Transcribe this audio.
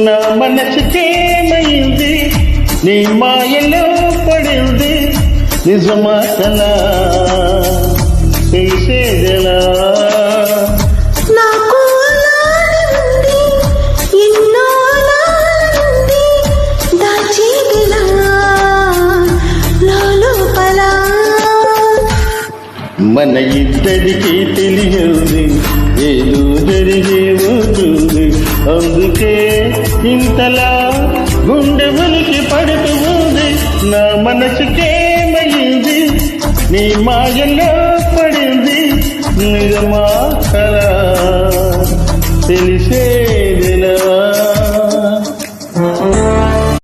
నా మనసుకేమైంది నీ మాయలో పడింది నిజమా కలా తెలిసేదెలా మన ఇద్దరికి తెలియదు ఏదో జరిగేవుతుంది అందుకే ఇంతలా గుండె ఉనికి పడుతూ ఉంది నా మనసుకేమైంది నీ మాయలో పడింది నిజమా కలా తెలిసేదే